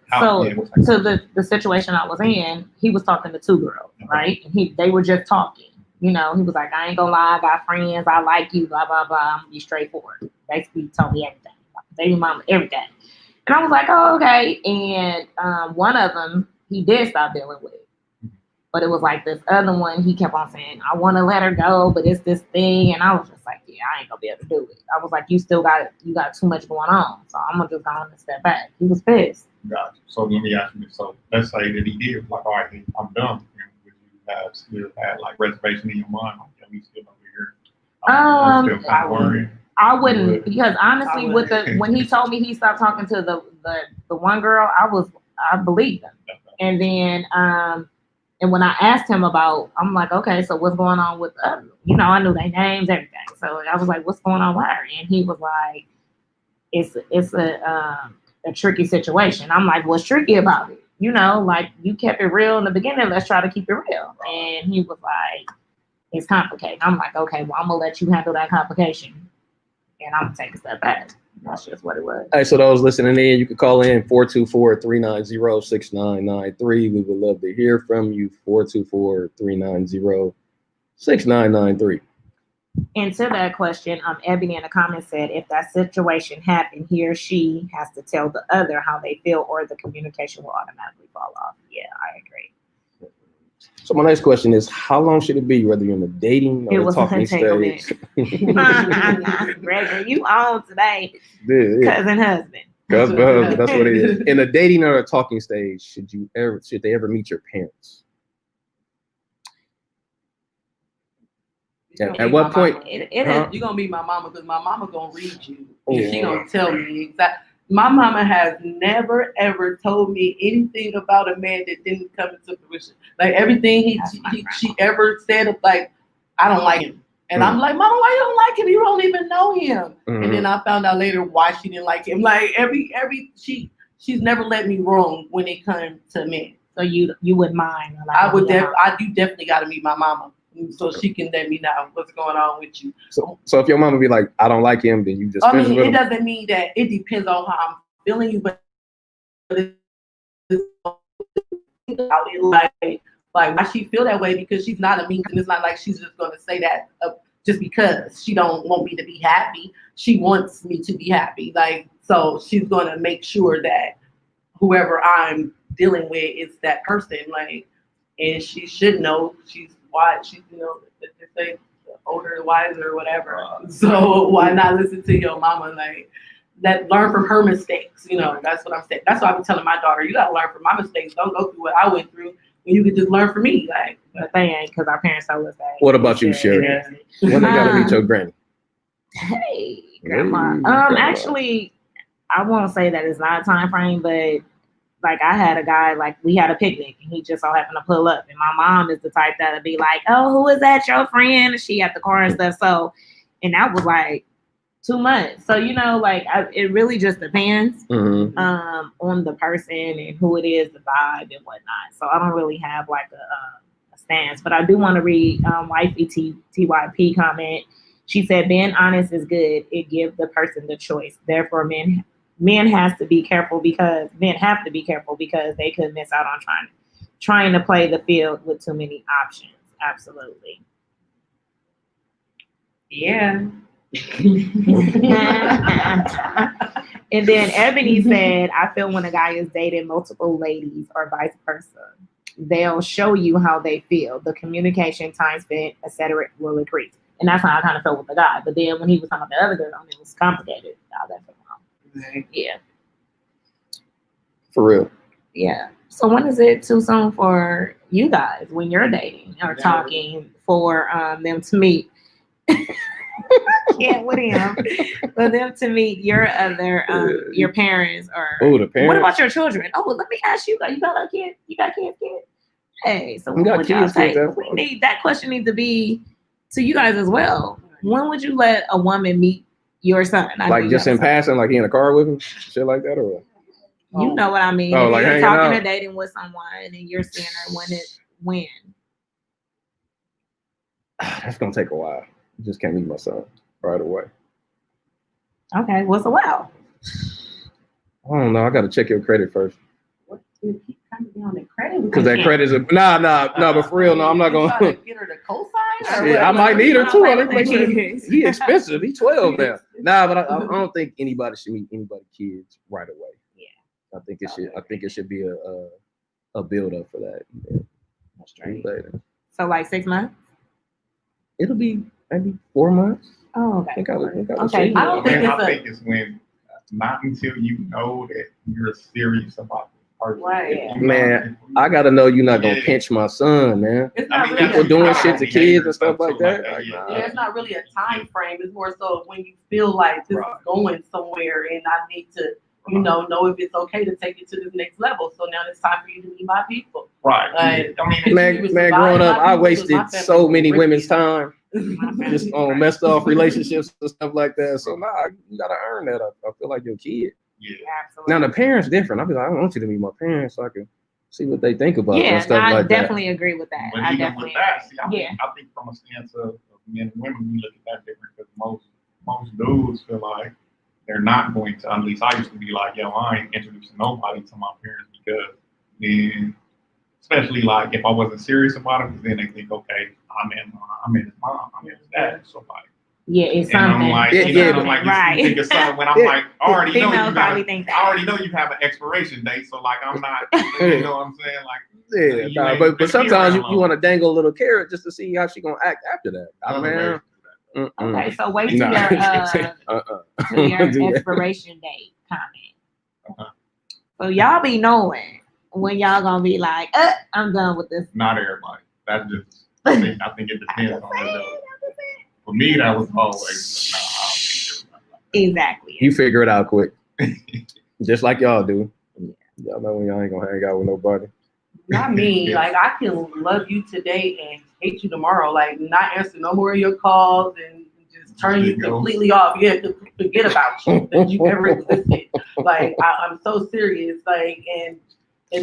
so the situation I was in, he was talking to 2 girls, right? And they were just talking. You know, he was like, I ain't gonna lie, I got friends, I like you, blah, blah, blah. I'm gonna be straightforward. Basically, he told me everything. Baby mama, everything. And I was like, oh, okay. And one of them, he did stop dealing with. But it was like this other one, he kept on saying, I want to let her go, but it's this thing. And I was just like, yeah, I ain't gonna be able to do it. I was like, you got too much going on. So I'm gonna just go on and step back. He was pissed. Gotcha. So let me ask you this. So let's say that he did, like, all right, I'm done. Would you still have like reservation in your mind? Like, yeah, we still over here. I'm still kind of worried. I wouldn't, because honestly, when he told me he stopped talking to the one girl, I believed him. And then and when I asked him about, I'm like, okay, so what's going on with the other? You know, I knew their names, everything. So I was like, what's going on with her? And he was like, it's a tricky situation. I'm like, what's tricky about it? You know, like, you kept it real in the beginning. Let's try to keep it real. And he was like, it's complicated. I'm like, okay, well, I'm gonna let you handle that complication, and I'm gonna take a step back. That's just what it was. Hey, so those listening in, you can call in 424-390-6993. We would love to hear from you. 424-390-6993. And to that question, Ebony in the comments said, if that situation happened, he or she has to tell the other how they feel, or the communication will automatically fall off. Yeah, I agree. So my next question is, how long should it be, whether you're in the dating or the talking stage? Gregory, you on today. Yeah. Cousin husband. Cousin husband, that's what it is. In a dating or a talking stage, should they ever meet your parents? At what point? It is. Huh? You're gonna be my mama because my mama gonna read you. Oh, And she gonna tell me exactly. My mama has never ever told me anything about a man that didn't come into fruition. Like everything she ever said, like I don't like him, and I'm like, Mama, why you don't like him? You don't even know him. And then I found out later why she didn't like him. Like she's never let me wrong when it comes to men. So you wouldn't mind? You definitely got to meet my mama. So she can let me know what's going on with you. So if your mama be like, I don't like him, then you just. I mean, it doesn't mean that. It depends on how I'm feeling you, but about it, like why she feel that way, because she's not a mean. It's not like she's just gonna say that just because she don't want me to be happy. She wants me to be happy. Like, so she's gonna make sure that whoever I'm dealing with is that person. Like, and she should know she's wise. She's, they say older, wiser, or whatever. So why not listen to your mama? Like, that learn from her mistakes. That's what I'm saying. That's why I'm telling my daughter, you gotta learn from my mistakes. Don't go through what I went through. When you could just learn from me. Like, but they ain't, because our parents told us that. What about you, Sherry? When they gotta meet your granny? Hey, grandma. Actually, I won't say that it's not a time frame, but like I had a guy, like we had a picnic and he just so happened to pull up, and my mom is the type that'll be like, "Oh, who is that? Your friend?" She at the car and stuff. So, and that was like 2 months. So it really just depends on the person and who it is, the vibe and whatnot. So I don't really have like a stance, but I do want to read wifey TYP comment. She said, "Being honest is good. It gives the person the choice. Therefore, men have to be careful because they could miss out on trying to play the field with too many options." Absolutely. Yeah. And then Ebony said, "I feel when a guy is dating multiple ladies or vice versa, they'll show you how they feel. The communication, time spent, etc. will increase." And that's how I kind of felt with the guy. But then when he was talking about the other girl, it was complicated. Yeah. For real. Yeah. So when is it too soon for you guys when you're dating or talking for them to meet? Yeah, with him. For them to meet your other your parents or the parents. What about your children? Oh, well, let me ask you. You got a kid? You got kids? Hey, so when would y'all take? We need that question needs to be to you guys as well. When would you let a woman meet your son? Like just in passing, like he in a car with him, shit like that, or you know what I mean? Oh, if like you're hanging talking out. or dating with someone and you're seeing her when? That's gonna take a while. You just can't meet my son right away. Okay, what's a while? I don't know. I gotta check your credit first. What? You keep coming down the credit? Because that credit is no, but for real, no, I'm not gonna get her to co-sign. Shit, I might need her too. I think make sure he expensive. He 12 now. Nah, but I don't think anybody should meet anybody's kids right away. Yeah, I think it should be a build up for that. Yeah. That's right. So like 6 months? It'll be maybe 4 months. Oh, okay. Okay. I don't think it's when not until you know that you're serious about this person. Right. Man, I gotta know you're not gonna pinch my son, man. It's not really people doing shit to kids and stuff like that. It's not really a time frame. It's more so when you feel like this is going somewhere and I need to, know if it's okay to take it to this next level. So now it's time for you to meet my people. Right. Man, growing up, I wasted so many women's time. Just on messed off relationships and stuff like that. So you gotta earn that. I feel like your kid. Yeah, absolutely. Now the parents different. I'll be like, I want you to meet my parents so I can see what they think about and stuff like that. I definitely agree with that. But I think from a stance of men and women, we look at that different because most dudes feel like they're not going to. At least I used to be like, yo, I ain't introducing nobody to my parents because then, especially like if I wasn't serious about it, then they think, okay, I'm in his mom, I'm in his dad, so like. Yeah, it's and something. I'm like, right. You think it's something when I'm like, I already know you have an expiration date, so like I'm not, you know what I'm saying? Like, but sometimes you want to dangle a little carrot just to see how she gonna act after that. Okay, so wait till your expiration date comment. So y'all be knowing when y'all gonna be like, I'm done with this. Not everybody. That's just I think it depends on the For me, that was always, nah, I don't think Exactly. You figure it out quick, just like y'all do. Y'all know when y'all ain't gonna hang out with nobody. Not me. Yeah. Like, I can love you today and hate you tomorrow. Like, not answer no more of your calls and just turn you completely off. Yeah, to forget about you, that you ever existed. Like, I'm so serious. Like, and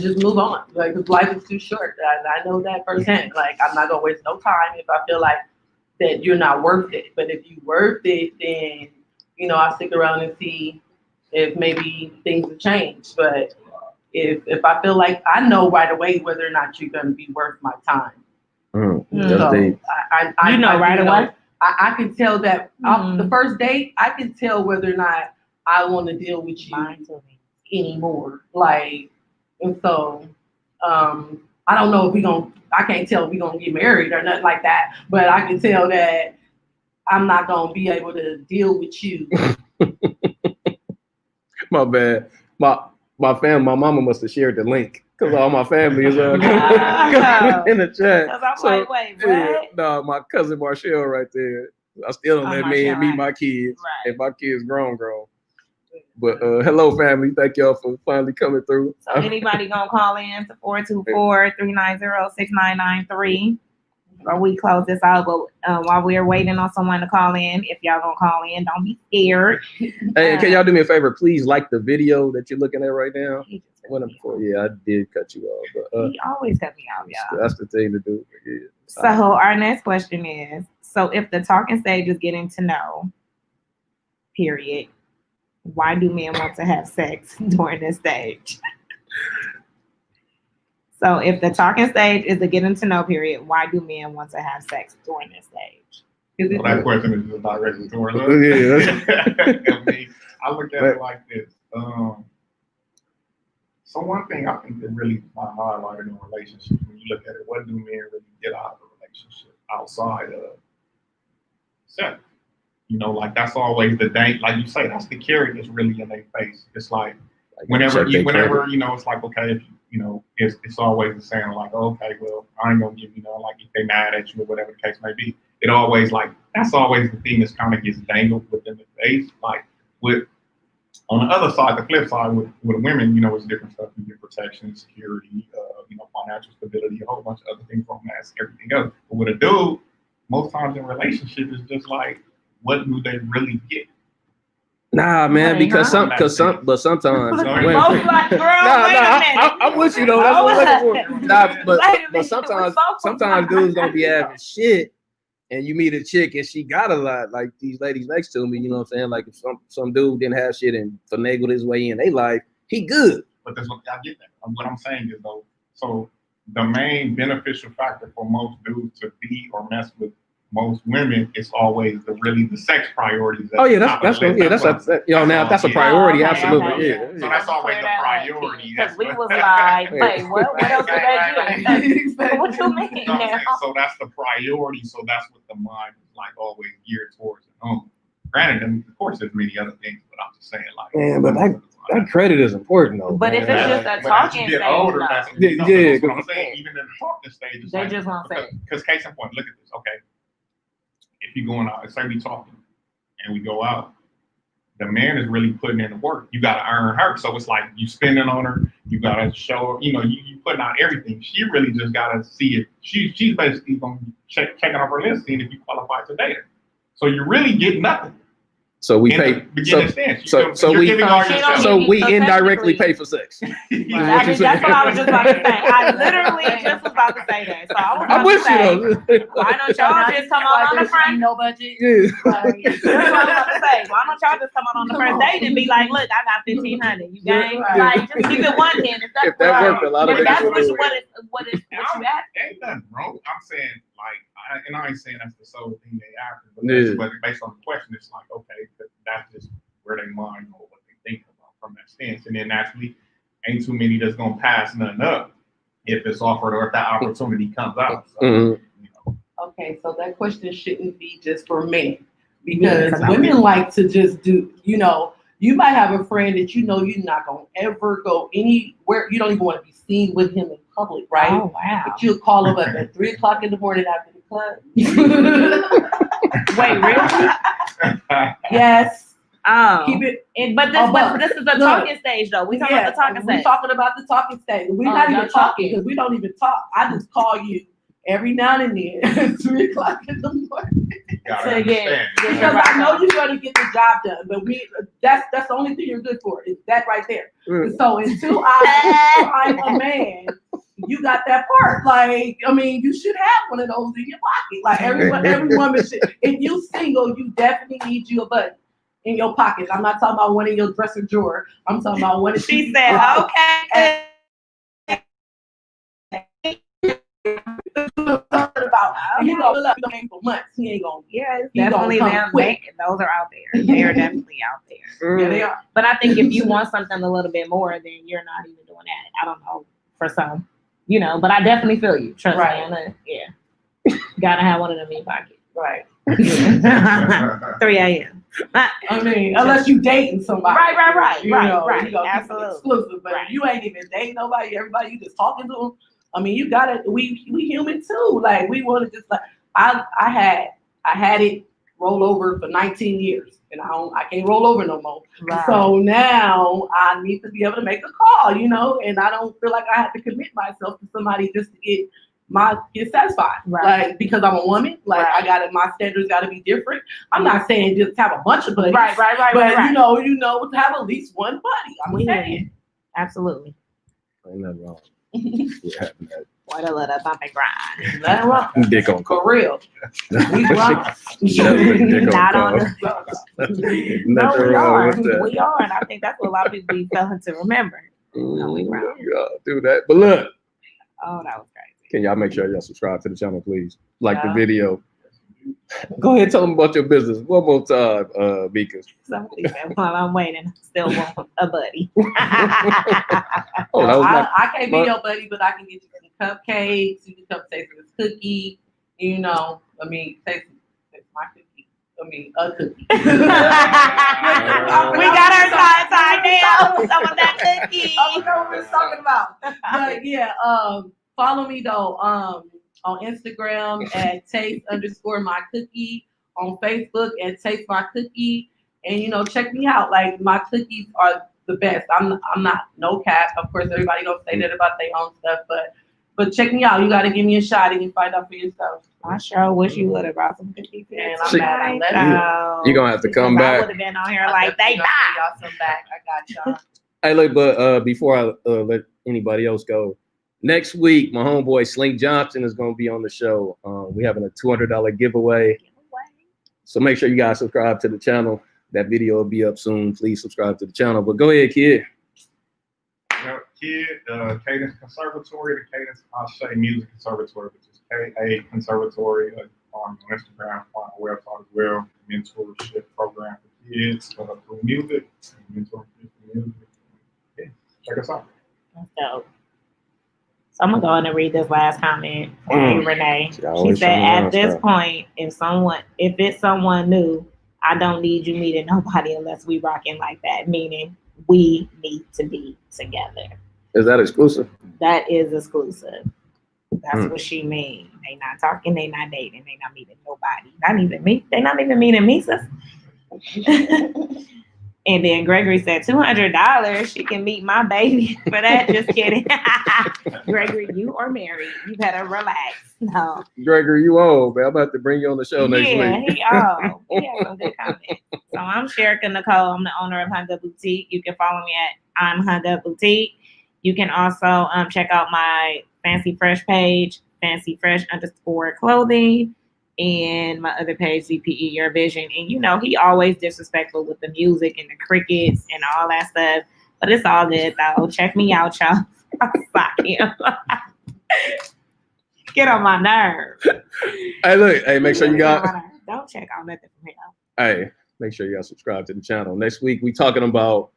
just move on. Like, 'cause life is too short. I know that firsthand. Like, I'm not gonna waste no time if I feel like that you're not worth it. But if you worth it, then, you know, I'll stick around and see if maybe things have changed. But if I feel like I know right away whether or not you're going to be worth my time. That's deep. I know right away. I can tell that off the first date. I can tell whether or not I want to deal with you anymore. Like, and so I don't know if I can't tell if we're gonna get married or nothing like that. But I can tell that I'm not gonna be able to deal with you. My bad. My family, my mama must have shared the link because all my family is in the chat. Because I'm like, wait, what? Yeah, no, my cousin Marshall right there. I still don't let me meet my kids. Right. If my kids grown. But hello, family. Thank y'all for finally coming through. So anybody gonna call in to 424-390-6993 or we close this out. But while we're waiting on someone to call in, if y'all gonna call in, don't be scared. Hey, can y'all do me a favor? Please like the video that you're looking at right now. Yeah, I did cut you off, but he always cut me off, y'all. That's the thing to do. Yeah. So our next question is: so if the talking stage is getting to know, period, why do men want to have sex during this stage? So if the talking stage is the getting to know period, why do men want to have sex during this stage? Well, that question is just directly towards us. Yeah. I look at it like this. So one thing I think that really highlighted in relationships, when you look at it, what do men really get out of a relationship outside of sex? You know, like that's always the thing. Like you say, that's the carrot that's really in their face. It's like whenever you know, it's like, okay, if you know, it's always the saying like, okay, well, I ain't gonna give you know, like if they mad at you or whatever the case may be. It always like that's always the thing that's kind of gets dangled within the face. Like with on the other side, the flip side with women, you know, it's different stuff. You get protection, security, you know, financial stability, a whole bunch of other things, romance, everything else. But with a dude, most times in relationship is just like, what do they really get? Nah, man, because sometimes. I'm with you though. That's what but sometimes dudes don't be having shit, and you meet a chick and she got a lot. Like these ladies next to me, you know what I'm saying? Like if some dude didn't have shit and finagled his way in their life, he good. But that's what I get that. What I'm saying is though, so the main beneficial factor for most dudes to be or mess with most women is always the sex priorities. That's a priority, absolutely. Yeah. So that's always the priority. Because we was like, wait, what else did they do? What you mean? So that's the priority. So that's what the mind is like always geared towards. Granted, and of course, there's many other things, but I'm just saying like. Yeah, but that credit is important though. But if it's just a talking stage, older, that's what I'm saying. Even in the talking stage, they just want to say. Because case in point, look at this. Okay. If you're going out, say we talking and we go out, the man is really putting in the work. You got to earn her. So it's like you spending on her. You got to show her, you know, you putting out everything. She really just got to see it. She's basically going to checking off her list, seeing if you qualify to date her. So you really get nothing. So we pay. So we indirectly pay for sex. That's what I was just about to say. I literally just was about to say that. So I was about to say, why don't y'all just come on the front? No budget. Yeah. That's what I was about to say. Why don't y'all just come on the first date and be like, look, I got $1,500. You game? Like just keep it 110. If that worked, a lot of that's what you ask. Ain't nothing wrong. I'm saying like. And I ain't saying that's the sole thing they after, but based on the question, it's like, okay, that's just where they mind or what they think about from that stance. And then naturally, ain't too many that's going to pass nothing up if it's offered or if that opportunity comes out. So, you know. Okay, so that question shouldn't be just for men because women like to just do, you know, you might have a friend that you know you're not going to ever go anywhere. You don't even want to be seen with him in public, right? Oh, wow. But you'll call him up at 3:00 in the morning after the club. Wait, really? Yes. Oh. Keep it. But this is a talking stage, though. We talking about the talking We're stage. talking about the talking stage. We're not even talking because we don't even talk. I just call you every now and then at 3 o'clock in the morning. So get Because I know you're going to get the job done, but that's the only thing you're good for is that right there. So until I find a man, you got that part. Like, I mean, you should have one of those in your pocket. Like every woman should. If you single, you definitely need you a buddy in your pocket. I'm not talking about one in your dresser drawer. I'm talking about one. She said, okay. About you know, look, for months. He ain't gonna. Yeah, it's definitely them. Those are out there. They are definitely out there. Yeah, they are. But I think if you want something a little bit more, then you're not even doing that. I don't know for some, you know. But I definitely feel you. Trust me. Yeah, gotta have one of them in your pocket. Right. 3 a.m. I mean, unless you dating somebody. Right. You know, Absolutely. Exclusive, but you ain't even dating nobody. Everybody, you just talking to them. I mean, you gotta. We human too. Like we want to just like I had it roll over for 19 years, and I can't roll over no more. Right. So now I need to be able to make a call, you know, and I don't feel like I have to commit myself to somebody just to get satisfied. Right. Like because I'm a woman, like I got it. My standards got to be different. I'm not saying just have a bunch of buddies. Right. But you know, to have at least one buddy. I'm saying. Absolutely. Ain't nothing wrong. Why to let up bump and grind? Let her up. Dick on for real. We grind. Not on the. No, we are. We are, and I think that's what a lot of people be failing to remember. No, we grind. Do that, but look. Oh, that was crazy. Can y'all make sure y'all subscribe to the channel, please? Like the video. Go ahead, tell them about your business one more time, Mika. Somebody said, while I'm waiting, I still want a buddy. I can't be your buddy, but I can get you some cupcakes. You can come taste this cookie. You know, I mean, taste my cookie. I mean, a cookie. We got our time now. Some of that cookie. I don't know what we're talking about. But yeah, follow me though. On Instagram at taste_my cookie, on Facebook at taste my cookie, and you know, check me out. Like my cookies are the best. I'm not no cap. Of course, everybody don't say that about their own stuff, but check me out. You got to give me a shot and you find out for yourself. I sure wish you would have brought some cookies. And I'm mad you're gonna have to come back. I would have been on here like they died. Y'all some back. I got y'all. Hey, look, but before I let anybody else go. Next week, my homeboy Slink Johnson is going to be on the show. We're having a $200 giveaway. So make sure you guys subscribe to the channel. That video will be up soon. Please subscribe to the channel. But go ahead, kid. Cadence Conservatory, the Cadence Ashe Music Conservatory, which is KA Conservatory on Instagram, on our website as well. Mentorship program for kids through music. Mentorship for music. Yeah, check us out. That's dope. So I'm gonna go in and read this last comment from Renee. She said, "At this point, if it's someone new, I don't need you meeting nobody unless we rocking like that. Meaning, we need to be together." Is that exclusive? That is exclusive. That's what she mean. They not talking. They not dating. They not meeting nobody. Not even me. They not even meeting me, sis. And then Gregory said, $200, she can meet my baby for that. Just kidding. Gregory, you are married. You better relax. No. Gregory, you old, man. I'm about to bring you on the show next week. Yeah, he old. He had some good comments. So I'm Sherika Nicole. I'm the owner of Hung Up Boutique. You can follow me at I'm Hung Up Boutique. You can also check out my Fancy Fresh page, Fancy Fresh _clothing. And my other page, ZPE Your Vision. And you know, he always disrespectful with the music and the crickets and all that stuff. But it's all good though. Check me out, y'all. Fuck him. Get on my nerves. Hey, look, hey, make sure you got don't check out nothing from him. Hey, make sure you guys subscribe to the channel. Next week we talking about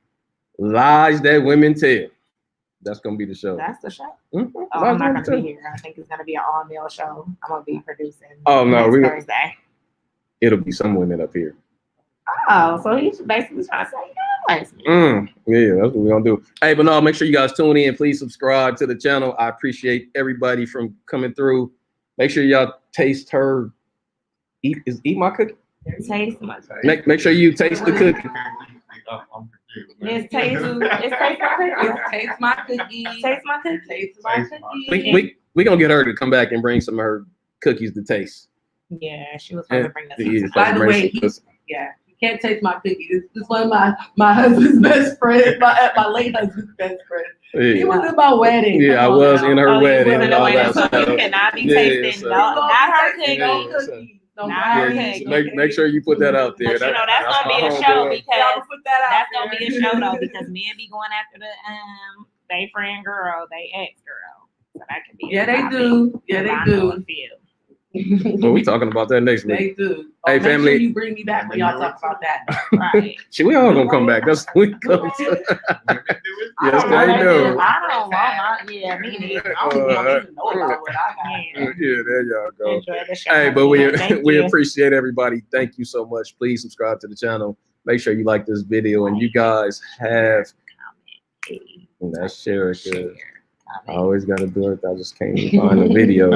lies that women tell. That's gonna be the show. That's the show. Mm-hmm. Oh, I'm not gonna be here. I think it's gonna be an all-male show. I'm gonna be producing. Oh no, Thursday. It'll be some women up here. Oh, so he's basically trying to say, yeah, that's what we're gonna do. Hey, but no, make sure you guys tune in. Please subscribe to the channel. I appreciate everybody from coming through. Make sure y'all taste her. Eat my cookie. Taste my Make sure you taste the cookie. I'm confused. It's taste my cookie. Taste my cookie. Taste my cookie. We gonna get her to come back and bring some of her cookies to taste. Yeah, she was supposed to bring us. Yeah, By the way, you can't taste my cookie. This is one of my husband's best friends, my late husband's best friend. Yeah. He was in my wedding. Yeah, I was in her wedding and all that So stuff. you cannot be Yeah, tasting so- not her cookie. No Yeah, so- cookies. No Not my her Yeah, cookies. cookie. make sure you put that out there. But you know that's gonna my be a show homeboy. because Y'all put that out that's gonna be a there. show though because men be going after the they friend girl, they ex girl. So that could be. Yeah, they do. Yeah, they do. Well, we talking about that next week. They do. Hey, Make family. sure you bring me back when y'all talk about that. Right. Shit, we all gonna come back. That's what we come to. Yes, I don't they want do. I don't want yeah, me neither. I don't want to know about what I got. Yeah, there y'all go. Enjoy the show. Hey, but we Thank we you. appreciate everybody. Thank you so much. Please subscribe to the channel. Make sure you like this video, and you guys have. And that's share it. 'Cause I always gotta do it. I just can't even find the video.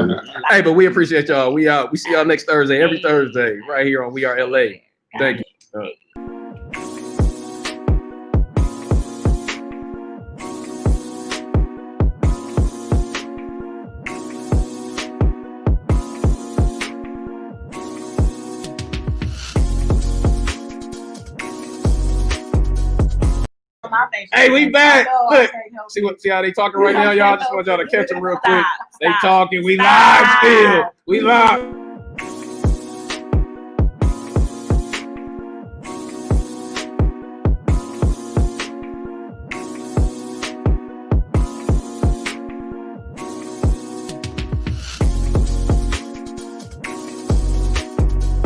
Hey, but we appreciate y'all. We out. We see y'all next Thursday. Every Thursday, right here on We Are LA. Thank you. Hey, we back. Look, see how they talking right now, y'all. Just want y'all to catch them real quick. They talking. We live still. We live.